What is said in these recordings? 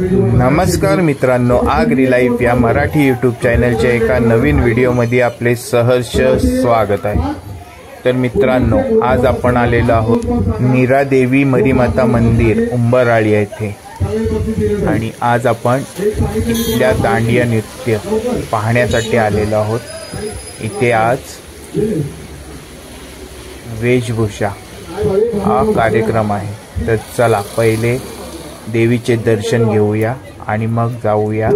नमस्कार मित्रांनो, आगरी लाईफ या मराठी यूट्यूब चॅनलच्या एका नवीन व्हिडिओमध्ये आपले सहर्ष स्वागत आहे। तर मित्रांनो, आज आपण आलेलो आहोत नीरादेवी मरीमाता मंदिर उंबराळी येथे आणि आज आपण इथल्या दांडिया नृत्य पाहण्यासाठी आलेलो आहोत। इथे आज वेशभूषा हा कार्यक्रम आहे। तर चला पहिले देवीचे दर्शन घेऊया आणि मग जाऊया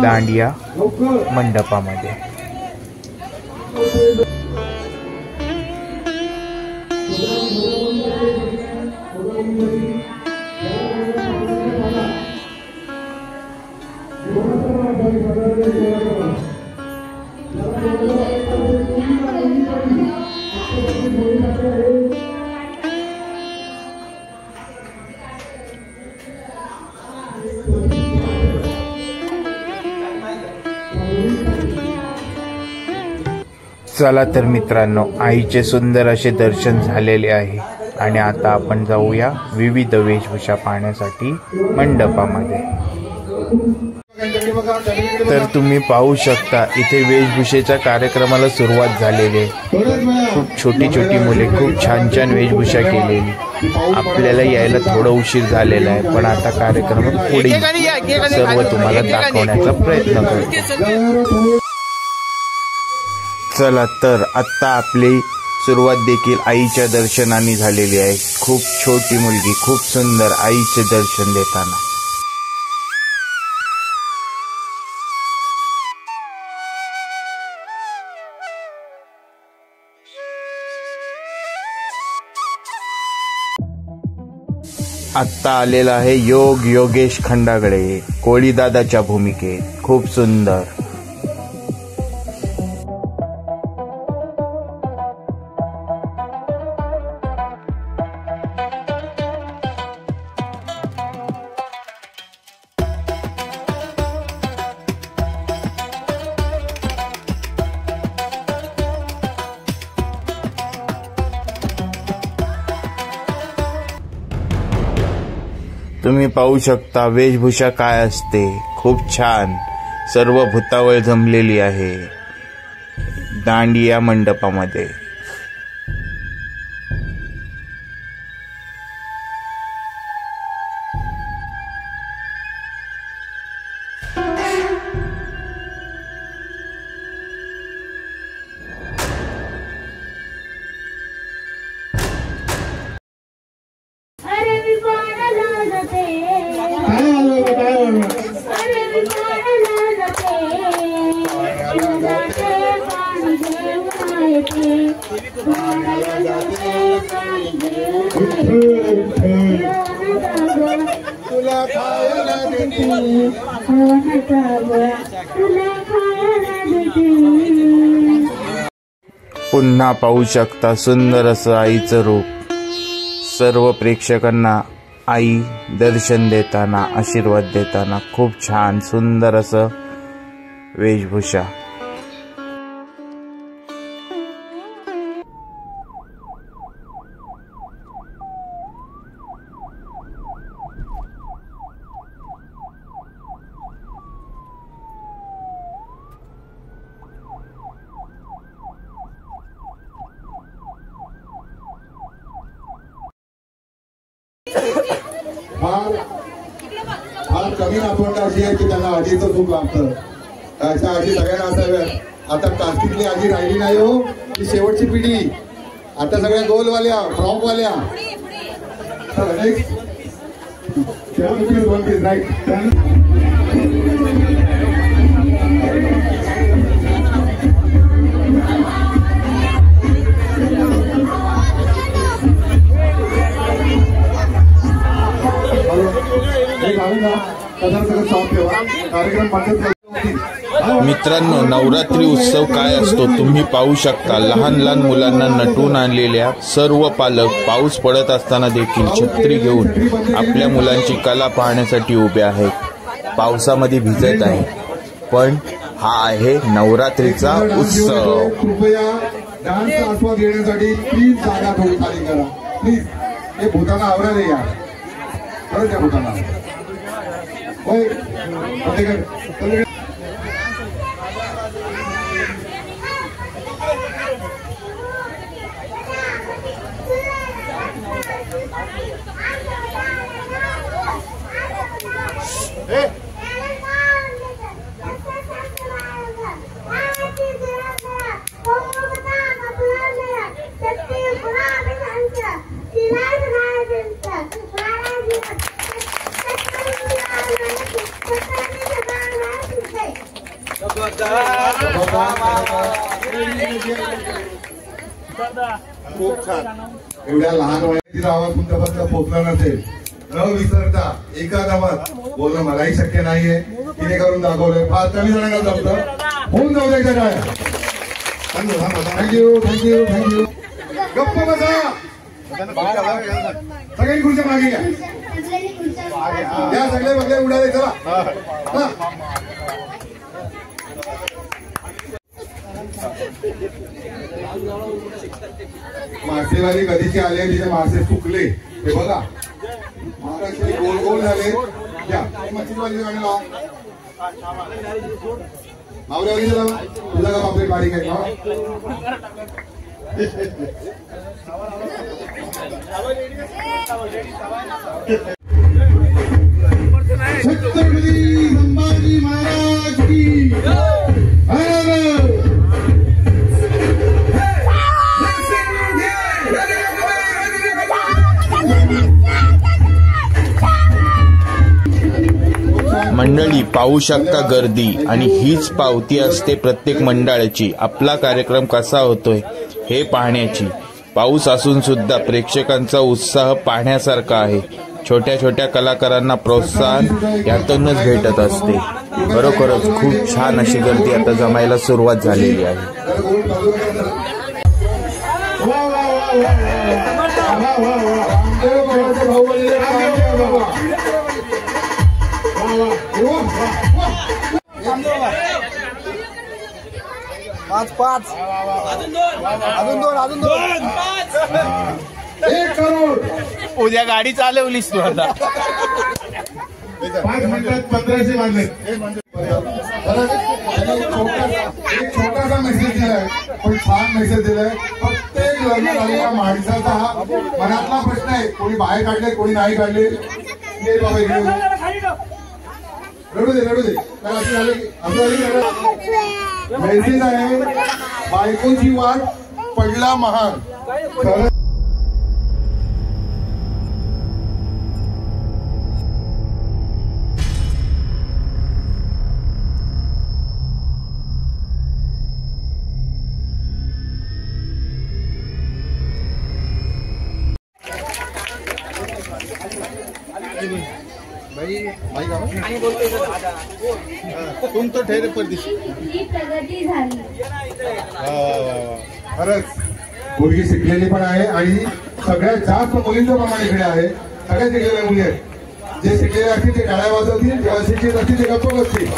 दांडिया मंडपामध्ये। चला तर मित्रांनो, आईचे सुंदर असे दर्शन झालेले आहे आणि आता आपण जाऊया विविध वेशभूषा पाहण्यासाठी मंडपामध्ये। तर तुम्ही पाहू शकता इथे वेशभूषेच्या कार्यक्रमाला सुरुवात झालेली आहे। खूप छोटी छोटी मुले खूप छान छान वेशभूषा केलेली। आपल्याला यायला थोडा उशीर झालेला आहे, पण आता कार्यक्रम पुढे सर्व तुम्हाला दाखवण्याचा प्रयत्न करतो। चला तर आता आपली सुरुवात देखील आईच्या दर्शनाने झालेली आहे। खूप छोटी मुलगी खूप सुंदर आईचे दर्शन देताना। आत्ता आलेला आहे योगेश खंडागळे कोळीदादाच्या भूमिकेत। खूप सुंदर। तुम्ही पाहू शकता वेशभूषा काय असते। खूप छान सर्व भूतावळ जमलेली आहे दांडिया मंडपामध्ये। पुन्हा पाहू शकता सुंदर असं आईचं रूप। सर्व प्रेक्षकांना आई दर्शन देताना आशीर्वाद देताना खूप छान सुंदर असं वेशभूषा। फार कमी आपण अशी आहे की त्यांना आजीचं खूप लागतं। अशा आजी सगळ्यांना असाव्यात। आता कास्टिकली आजी राहिली नाही हो, ही शेवटची पिढी। आता सगळ्या गोलवाल्या फ्रॉकवाल्या मित्रांनो, नवरात्री उत्सव काय असतो तुम्ही पाहू शकता। लहान लहान मुलांना नटून आणलेल्या सर्व पालक पाऊस पडत असताना देखील छत्री घेऊन आपल्या मुलांची कला पाहण्यासाठी उभे आहेत। पावसामध्ये भिजत आहे, पण हा आहे नवरात्रीचा उत्सव। कृपया डान्स आस्वाद घेण्यासाठी प्लीज जागा थोडी खाली करा प्लीज। हे भूताना आवरा रे यार, खरंच या भूताना। होय खूप छान. एवढ्या लहान वयात आवाज तुमच्यापर्यंत पोहोचला नसेल न विसरता एका नावात बोलणं मलाही शक्य नाहीये. तिने करून दाखवलंय. फार कमी जणांना जमतं. होऊन जाऊ द्यायच्या काय. Thank you thank you thank you. गप्प बसा. सगळ्यांनी खुर्च्या मागे घ्या. या सगळे बघले उडाले. चला मासेवाली कधीचे आले तिथे मासे चुकले हे बघा. महाराष्ट्र गोल गोल झाले. मच्छीवाली गाणं लावा. मावल्यावाली लावा. तुझा का पापलेट बारीक आहे का. छत्रपती संभाजी महाराज की मंडळी पाहू शकता गर्दी आणि हीच पावती असते प्रत्येक मंडळाची. आपला कार्यक्रम कसा होतोय हे पाहण्याची. पाऊस असून सुद्धा प्रेक्षकांचा उत्साह पाहण्यासारखा आहे. छोट्या छोट्या कलाकारांना प्रोत्साहन यातूनच भेटत असते. खरोखरच खूप छान अशी गर्दी आता जमायला सुरुवात झालेली आहे. पाच पाच अजून दोन 1 करोड. उद्या गाडी चालवलीस तू आता. 5 मिनिटात 1500 वाजले. एक छोटासा मेसेज दिलाय पण छान मेसेज दिलाय. प्रत्येक लग्न झालेल्या माणसाचा हा मनातला प्रश्न आहे. कोणी बाहेर काढले कोणी नाही काढले. रडू दे रडू दे. असं झालं मेसेज आहे. बायकोची वाट पडला महान. तुम तो ठेरे परदेशी. प्रगती झाली. खरंच मुलगी शिकलेली पण आहे आणि सगळ्यात जास्त मुलींचं प्रमाण इकडे आहे. सगळ्या शिकलेल्या मुली आहेत. जे शिकलेले असतील ते टाळ्या वाजवतील. जेव्हा शिक्षित असतील ते गप्प बसतील.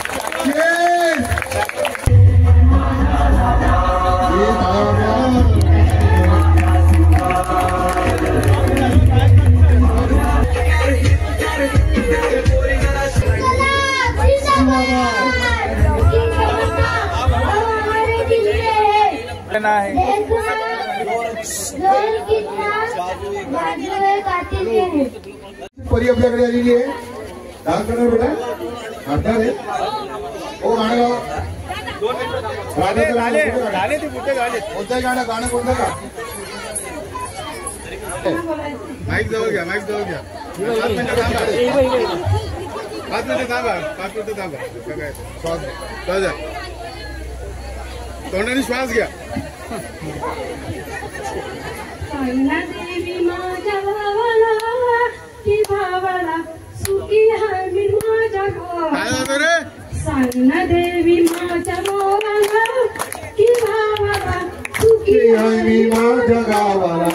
परी आपल्याकडे आलेली आहे. डान्स करणार बेटा. नाचणार आहे. हो गाणं कोणतंही गाणं गाणं कोणतं का. माईक जवळ घ्या. माईक जवळ घ्या. 5 मिनिटं थांबा. 5 मिनिटं थांबा. तोंडाने श्वास घ्या. देवी माझ्या भावाला की भावाला सुखी हमी माझ्या गावाला. सांगना देवी माझ्या भावाला की भावाला सुखी हमी माझ्या गावाला.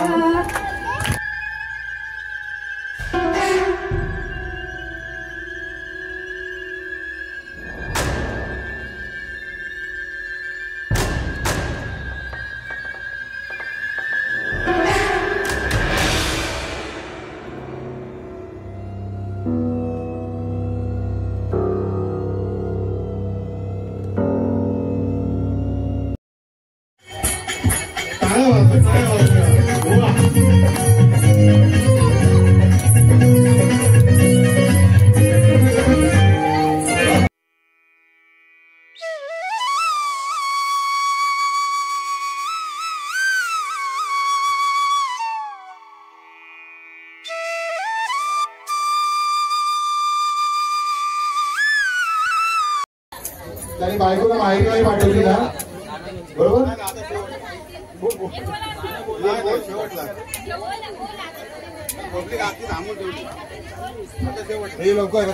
त्याने बायकोला माहेरी नाही पाठवली ना, बरोबर? हे लवकर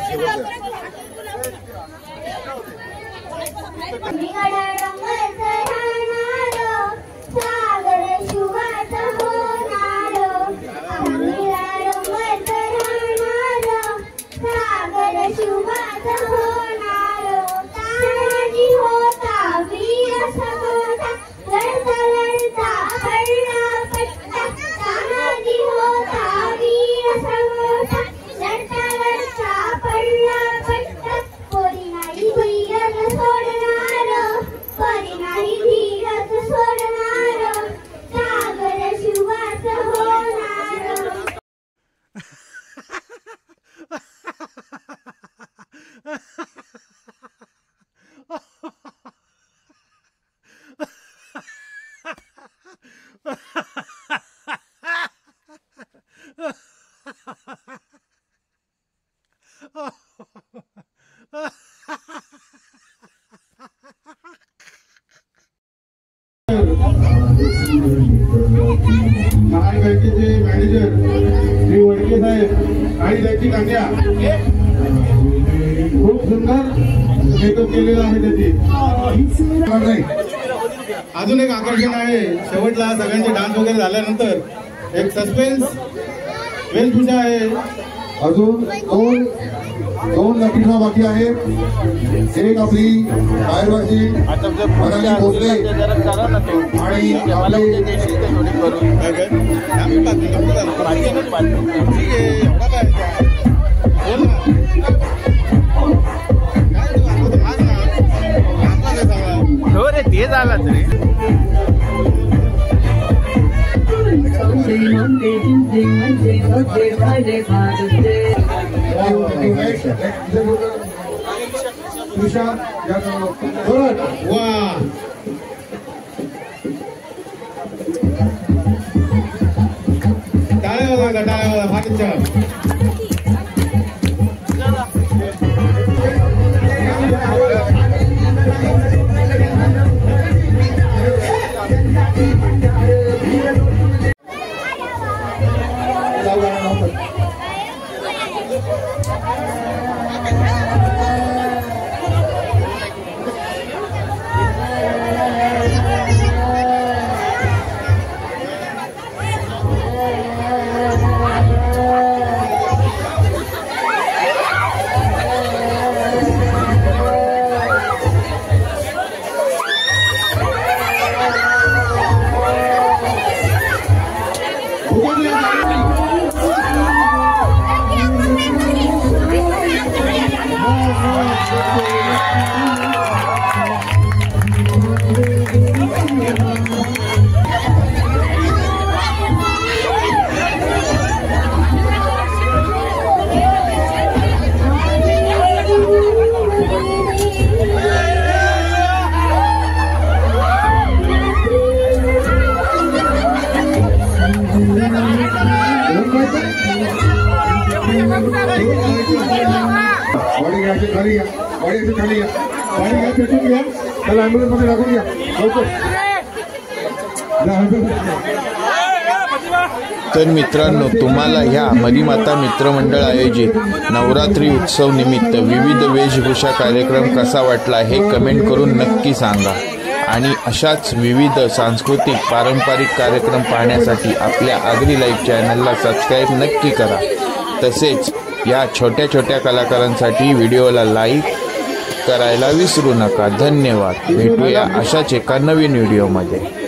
महान बँकेचे मॅनेजर श्री वडके साहेब आणि त्याची कन्या खूप सुंदर मेकअप केलेला आहे त्याची. अजून एक आकर्षण आहे, शेवटला सगळ्यांचे डान्स वगैरे झाल्यानंतर एक सस्पेन्स वेशभूषा आहे. अजून दोन नटीना बाकी आहेत. एक आपली बाहेरवासी मनाली भोसले आणि ते झाला तरी टाळ्या फार छान. तर मित्रांनो, तुम्हाला ह्या मरीमाता मित्रमंडळ आयोजित नवरात्री उत्सव निमित्त विविध वेशभूषा कार्यक्रम कसा वाटला हे कमेंट करून नक्की सांगा. आणि अशाच विविध सांस्कृतिक पारंपरिक कार्यक्रम पाहण्यासाठी आपल्या आगरी लाईव्ह चॅनलला सबस्क्राईब नक्की करा. तसेच या छोट्या छोट्या कलाकारांसाठी व्हिडिओला लाईक करायला विसरू नका. धन्यवाद. भेटूया अशाच एका नवीन व्हिडिओमध्ये.